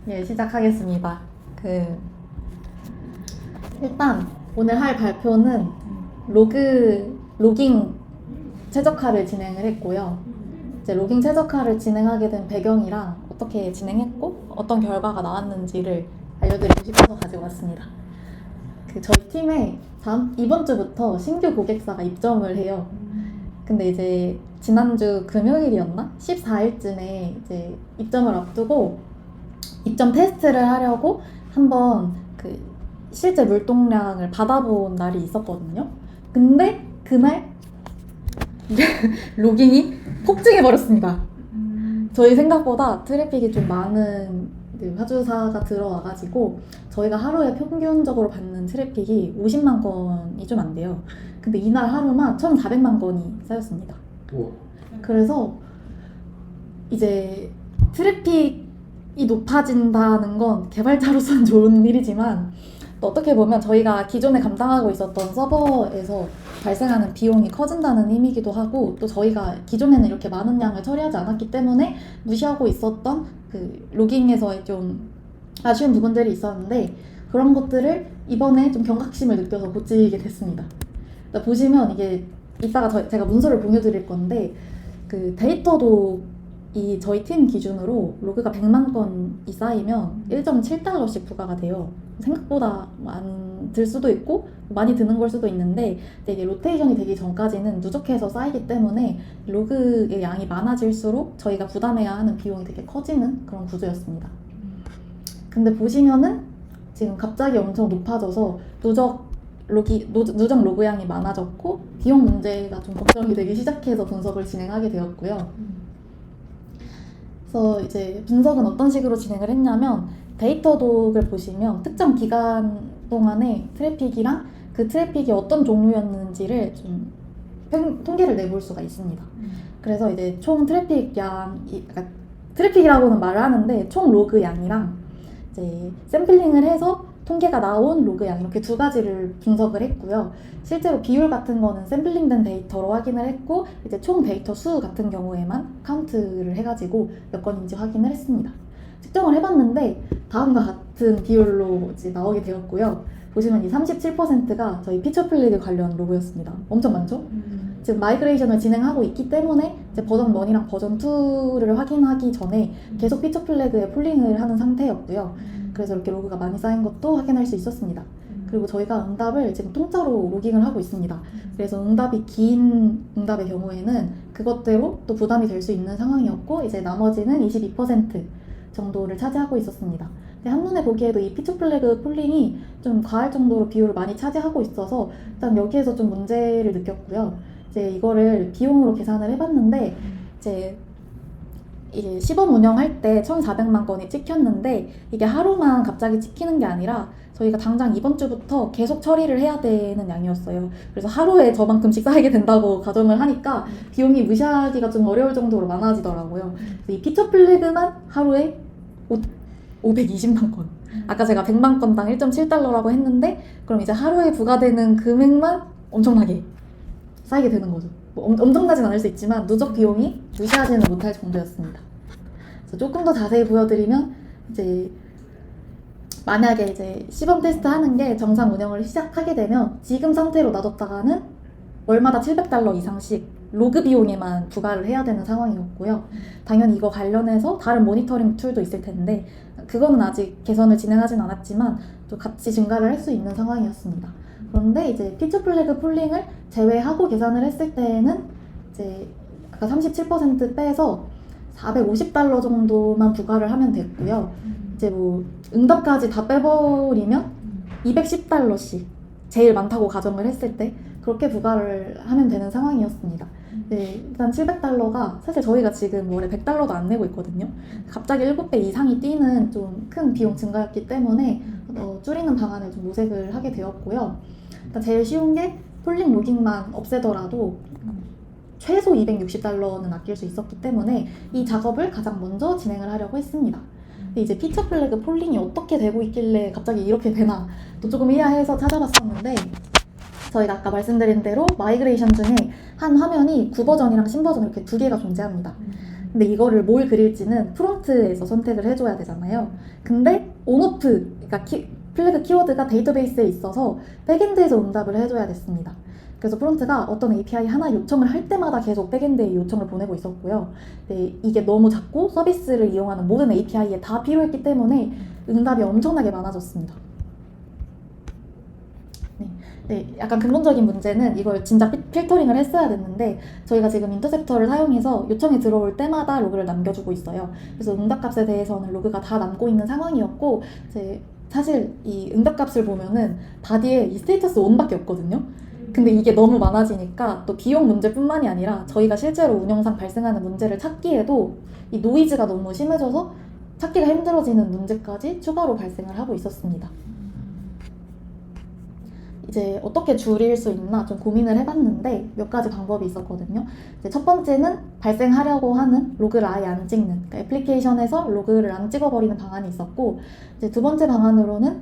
예, 시작하겠습니다. 일단 오늘 할 발표는 로깅 최적화를 진행을 했고요. 이제 로깅 최적화를 진행하게 된 배경이랑 어떻게 진행했고 어떤 결과가 나왔는지를 알려드리고 싶어서 가지고 왔습니다. 저희 팀에 이번 주부터 신규 고객사가 입점을 해요. 근데 이제 지난주 금요일이었나? 14일쯤에 이제 입점을 앞두고 입점 테스트를 하려고 한번 실제 물동량을 받아본 날이 있었거든요. 근데 그날 로깅이 폭증해버렸습니다. 저희 생각보다 트래픽이 좀 많은 화주사가 들어와가지고 저희가 하루에 평균적으로 받는 트래픽이 50만 건이 좀 안 돼요. 근데 이날 하루만 1,400만 건이 쌓였습니다. 우와. 그래서 이제 트래픽이 높아진다는 건 개발자로서는 좋은 일이지만 또 어떻게 보면 저희가 기존에 감당하고 있었던 서버에서 발생하는 비용이 커진다는 의미이기도 하고, 또 저희가 기존에는 이렇게 많은 양을 처리하지 않았기 때문에 무시하고 있었던 로깅에서의 좀 아쉬운 부분들이 있었는데, 그런 것들을 이번에 좀 경각심을 느껴서 고치게 됐습니다. 보시면 이게 이따가 제가 문서를 보여드릴 건데, 데이터도 저희 팀 기준으로 로그가 100만 건이 쌓이면 1.7달러씩 부과가 돼요. 생각보다 안 들 수도 있고 많이 드는 걸 수도 있는데, 이게 로테이션이 되기 전까지는 누적해서 쌓이기 때문에 로그의 양이 많아질수록 저희가 부담해야 하는 비용이 되게 커지는 그런 구조였습니다. 근데 보시면은 지금 갑자기 엄청 높아져서 누적 로그 양이 많아졌고 비용 문제가 좀 걱정이 되기 시작해서 분석을 진행하게 되었고요. 그래서 이제 분석은 어떤 식으로 진행을 했냐면, 데이터독을 보시면 특정 기간 동안의 트래픽이랑 그 트래픽이 어떤 종류였는지를 좀 통계를 내볼 수가 있습니다. 그래서 이제 총 트래픽 양이, 그러니까 트래픽이라고는 말을 하는데 총 로그 양이랑 이제 샘플링을 해서 통계가 나온 로그 양, 이렇게 두 가지를 분석을 했고요. 실제로 비율 같은 거는 샘플링된 데이터로 확인을 했고, 이제 총 데이터 수 같은 경우에만 카운트를 해가지고 몇 건인지 확인을 했습니다. 측정을 해봤는데 다음과 같은 비율로 이제 나오게 되었고요. 보시면 이 37%가 저희 피처 플래그 관련 로그였습니다. 엄청 많죠? 지금 마이그레이션을 진행하고 있기 때문에 이제 버전 1이랑 버전 2를 확인하기 전에 계속 피처 플래그에 폴링을 하는 상태였고요. 그래서 이렇게 로그가 많이 쌓인 것도 확인할 수 있었습니다. 그리고 저희가 응답을 지금 통짜로 로깅을 하고 있습니다. 그래서 응답이 긴 응답의 경우에는 그것대로 또 부담이 될 수 있는 상황이었고, 이제 나머지는 22% 정도를 차지하고 있었습니다. 근데 한눈에 보기에도 이 피처 플래그 폴링이 좀 과할 정도로 비율을 많이 차지하고 있어서 일단 여기에서 좀 문제를 느꼈고요. 이제 이거를 비용으로 계산을 해봤는데, 이제 시범 운영할 때 1,400만 건이 찍혔는데, 이게 하루만 갑자기 찍히는 게 아니라 저희가 당장 이번 주부터 계속 처리를 해야 되는 양이었어요. 그래서 하루에 저만큼씩 쌓이게 된다고 가정을 하니까 비용이 무시하기가 좀 어려울 정도로 많아지더라고요. 그래서 이 피처 플래그만 하루에 520만 건. 아까 제가 100만 건당 1.7달러라고 했는데, 그럼 이제 하루에 부과되는 금액만 엄청나게 쌓이게 되는 거죠. 엄청나진 않을 수 있지만 누적 비용이 무시하지는 못할 정도였습니다. 그래서 조금 더 자세히 보여드리면, 이제 만약에 이제 시범 테스트 하는 게 정상 운영을 시작하게 되면 지금 상태로 놔뒀다가는 월마다 700달러 이상씩 로그 비용에만 부과를 해야 되는 상황이었고요. 당연히 이거 관련해서 다른 모니터링 툴도 있을 텐데 그거는 아직 개선을 진행하진 않았지만 또 같이 증가를 할 수 있는 상황이었습니다. 그런데 이제 피처 플래그 폴링을 제외하고 계산을 했을 때에는 이제 아까 37% 빼서 450달러 정도만 부과를 하면 됐고요. 이제 응답까지 다 빼버리면 210달러씩 제일 많다고 가정을 했을 때 그렇게 부과를 하면 되는 상황이었습니다. 네, 일단 700달러가 사실 저희가 지금 월에 100달러도 안 내고 있거든요. 갑자기 7배 이상이 뛰는 좀 큰 비용 증가였기 때문에 줄이는 방안을 좀 모색을 하게 되었고요. 일단 제일 쉬운 게 폴링 로깅만 없애더라도 최소 260달러는 아낄 수 있었기 때문에 이 작업을 가장 먼저 진행을 하려고 했습니다. 근데 이제 피처 플래그 폴링이 어떻게 되고 있길래 갑자기 이렇게 되나 또 조금 의아해서 찾아봤었는데, 저희가 아까 말씀드린 대로 마이그레이션 중에 한 화면이 구버전이랑 신버전 이렇게 두 개가 존재합니다. 근데 이거를 뭘 그릴지는 프론트에서 선택을 해줘야 되잖아요. 근데 온오프, 그러니까 플래그 키워드가 데이터베이스에 있어서 백엔드에서 응답을 해줘야 됐습니다. 그래서 프론트가 어떤 API 하나 요청을 할 때마다 계속 백엔드에 요청을 보내고 있었고요. 네, 이게 너무 작고 서비스를 이용하는 모든 API에 다 필요했기 때문에 응답이 엄청나게 많아졌습니다. 네, 약간 근본적인 문제는 이걸 진짜 필터링을 했어야 됐는데 저희가 지금 인터셉터를 사용해서 요청이 들어올 때마다 로그를 남겨주고 있어요. 그래서 응답값에 대해서는 로그가 다 남고 있는 상황이었고 이제 사실 이 응답값을 보면은 바디에 이 스테이터스 on밖에 없거든요. 근데 이게 너무 많아지니까 또 비용 문제뿐만이 아니라 저희가 실제로 운영상 발생하는 문제를 찾기에도 이 노이즈가 너무 심해져서 찾기가 힘들어지는 문제까지 추가로 발생을 하고 있었습니다. 이제 어떻게 줄일 수 있나 좀 고민을 해봤는데 몇 가지 방법이 있었거든요. 이제 첫 번째는 발생하려고 하는 로그를 아예 안 찍는, 그러니까 애플리케이션에서 로그를 안 찍어버리는 방안이 있었고, 이제 두 번째 방안으로는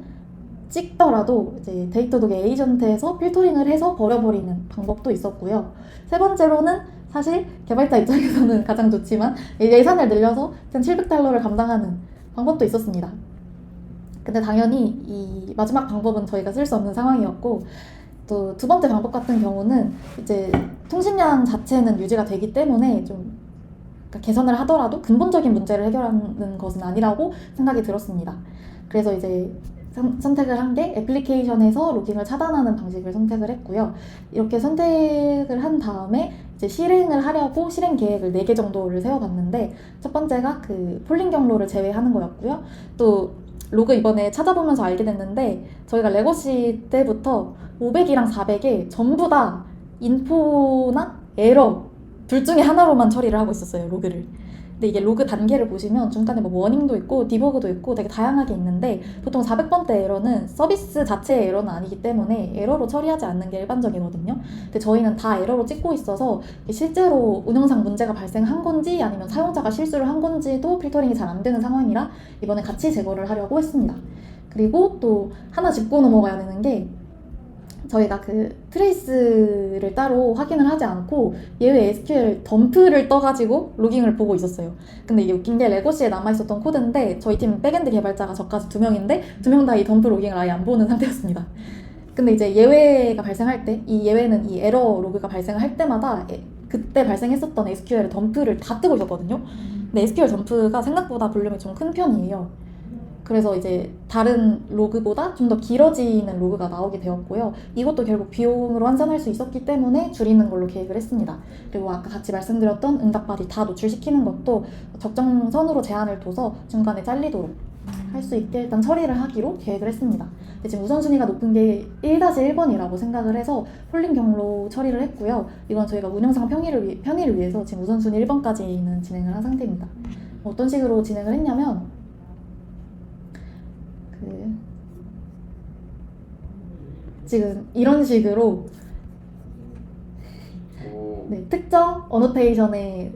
찍더라도 이제 데이터독 에이전트에서 필터링을 해서 버려버리는 방법도 있었고요. 세 번째로는 사실 개발자 입장에서는 가장 좋지만 예산을 늘려서 $1,700를 감당하는 방법도 있었습니다. 근데 당연히 이 마지막 방법은 저희가 쓸 수 없는 상황이었고, 또 두 번째 방법 같은 경우는 이제 통신량 자체는 유지가 되기 때문에 좀 그러니까 개선을 하더라도 근본적인 문제를 해결하는 것은 아니라고 생각이 들었습니다. 그래서 이제 선택을 한 게 애플리케이션에서 로깅을 차단하는 방식을 선택을 했고요. 이렇게 선택을 한 다음에 이제 실행을 하려고 실행 계획을 4개 정도를 세워봤는데, 첫 번째가 그 폴링 경로를 제외하는 거였고요. 또 로그 이번에 찾아보면서 알게 됐는데 저희가 레거시 때부터 500이랑 400에 전부 다 인포나 에러 둘 중에 하나로만 처리를 하고 있었어요, 로그를. 근데 이게 로그 단계를 보시면 중간에 뭐 워닝도 있고 디버그도 있고 되게 다양하게 있는데 보통 400번대 에러는 서비스 자체의 에러는 아니기 때문에 에러로 처리하지 않는 게 일반적이거든요. 근데 저희는 다 에러로 찍고 있어서 실제로 운영상 문제가 발생한 건지 아니면 사용자가 실수를 한 건지도 필터링이 잘 안 되는 상황이라 이번에 같이 제거를 하려고 했습니다. 그리고 또 하나 짚고 넘어가야 되는 게 저희가 그 트레이스를 따로 확인을 하지 않고 예외 SQL 덤프를 떠가지고 로깅을 보고 있었어요. 근데 이게 웃긴 게 레거시에 남아있었던 코드인데 저희 팀 백엔드 개발자가 저까지 2명인데 2명 다 이 덤프 로깅을 아예 안 보는 상태였습니다. 근데 이제 예외가 발생할 때, 이 예외는 이 에러 로그가 발생할 때마다 그때 발생했었던 SQL 덤프를 다 뜨고 있었거든요. 근데 SQL 덤프가 생각보다 볼륨이 좀 큰 편이에요. 그래서 이제 다른 로그보다 좀 더 길어지는 로그가 나오게 되었고요. 이것도 결국 비용으로 환산할 수 있었기 때문에 줄이는 걸로 계획을 했습니다. 그리고 아까 같이 말씀드렸던 응답바디 다 노출시키는 것도 적정선으로 제한을 둬서 중간에 잘리도록 할 수 있게 일단 처리를 하기로 계획을 했습니다. 근데 지금 우선순위가 높은 게 1-1번이라고 생각을 해서 폴링 경로 처리를 했고요. 이건 저희가 운영상 편의를 위해서 지금 우선순위 1번까지는 진행을 한 상태입니다. 어떤 식으로 진행을 했냐면 지금 이런 식으로 네, 특정 어노테이션에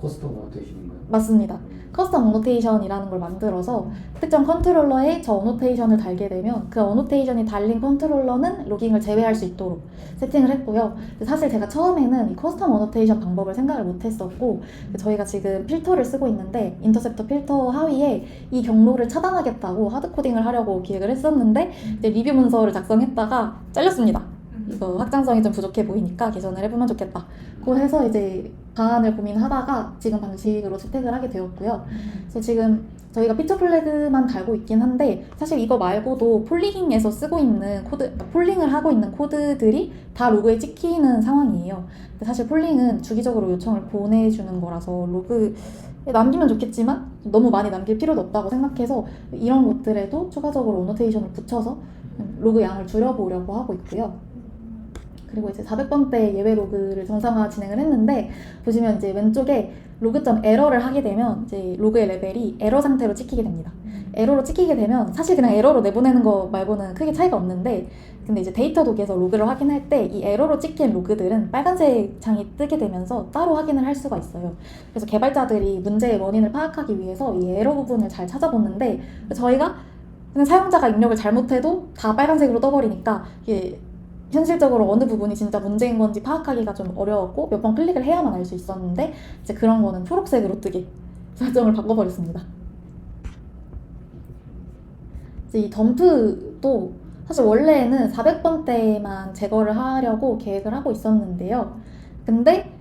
커스텀 어노테이션인가요? 맞습니다. 커스텀 어노테이션이라는 걸 만들어서 특정 컨트롤러에 저 어노테이션을 달게 되면 그 어노테이션이 달린 컨트롤러는 로깅을 제외할 수 있도록 세팅을 했고요. 사실 제가 처음에는 이 커스텀 어노테이션 방법을 생각을 못했었고 저희가 지금 필터를 쓰고 있는데 인터셉터 필터 하위에 이 경로를 차단하겠다고 하드코딩을 하려고 기획을 했었는데 이제 리뷰 문서를 작성했다가 잘렸습니다. 이거 확장성이 좀 부족해 보이니까 개선을 해보면 좋겠다. 그거 해서 이제 방안을 고민하다가 지금 방식으로 채택을 하게 되었고요. 그래서 지금 저희가 피처 플래그만 달고 있긴 한데 사실 이거 말고도 폴링에서 쓰고 있는 코드, 그러니까 폴링을 하고 있는 코드들이 다 로그에 찍히는 상황이에요. 근데 사실 폴링은 주기적으로 요청을 보내주는 거라서 로그에 남기면 좋겠지만 너무 많이 남길 필요도 없다고 생각해서 이런 것들에도 추가적으로 오노테이션을 붙여서 로그 양을 줄여보려고 하고 있고요. 그리고 이제 400번대 예외 로그를 정상화 진행을 했는데 보시면 이제 왼쪽에 로그점 에러를 하게 되면 이제 로그의 레벨이 에러 상태로 찍히게 됩니다. 에러로 찍히게 되면 사실 그냥 에러로 내보내는 거 말고는 크게 차이가 없는데 근데 이제 데이터독에서 로그를 확인할 때 이 에러로 찍힌 로그들은 빨간색 창이 뜨게 되면서 따로 확인을 할 수가 있어요. 그래서 개발자들이 문제의 원인을 파악하기 위해서 이 에러 부분을 잘 찾아보는데 저희가 그냥 사용자가 입력을 잘못해도 다 빨간색으로 떠버리니까 이게 현실적으로 어느 부분이 진짜 문제인 건지 파악하기가 좀 어려웠고 몇 번 클릭을 해야만 알 수 있었는데 이제 그런 거는 초록색으로 뜨게 설정을 바꿔버렸습니다. 이제 이 덤프도 사실 원래는 400번대만 제거를 하려고 계획을 하고 있었는데요. 근데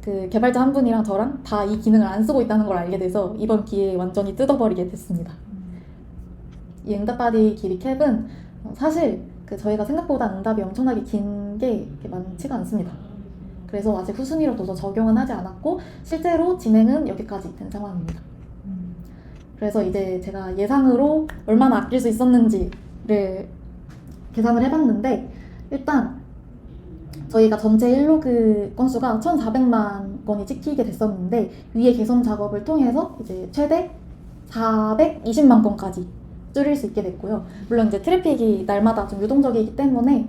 그 개발자 한 분이랑 저랑 다 이 기능을 안 쓰고 있다는 걸 알게 돼서 이번 기회에 완전히 뜯어버리게 됐습니다. 이 응답바디 길이 캡은 사실 그 저희가 생각보다 응답이 엄청나게 긴 게 많지가 않습니다. 그래서 아직 후순위로 둬서 적용은 하지 않았고 실제로 진행은 여기까지 된 상황입니다. 그래서 이제 제가 예상으로 얼마나 아낄 수 있었는지를 계산을 해봤는데 일단 저희가 전체 1로그 건수가 1,400만 건이 찍히게 됐었는데 위에 개선 작업을 통해서 이제 최대 420만 건까지 줄일 수 있게 됐고요. 물론 이제 트래픽이 날마다 좀 유동적이기 때문에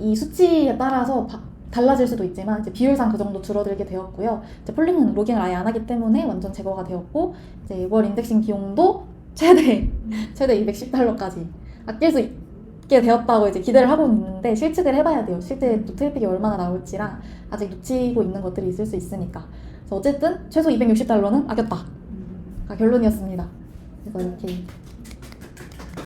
이 수치에 따라서 달라질 수도 있지만 이제 비율상 그 정도 줄어들게 되었고요. 이제 폴링은 로깅을 아예 안 하기 때문에 완전 제거가 되었고 이제 월 인덱싱 비용도 최대 $210까지 아낄 수 있게 되었다고 이제 기대를 하고 있는데 실측을 해봐야 돼요. 실제 또 트래픽이 얼마나 나올지랑 아직 놓치고 있는 것들이 있을 수 있으니까. 그래서 어쨌든 최소 $260는 아꼈다가 결론이었습니다. 그래서 이렇게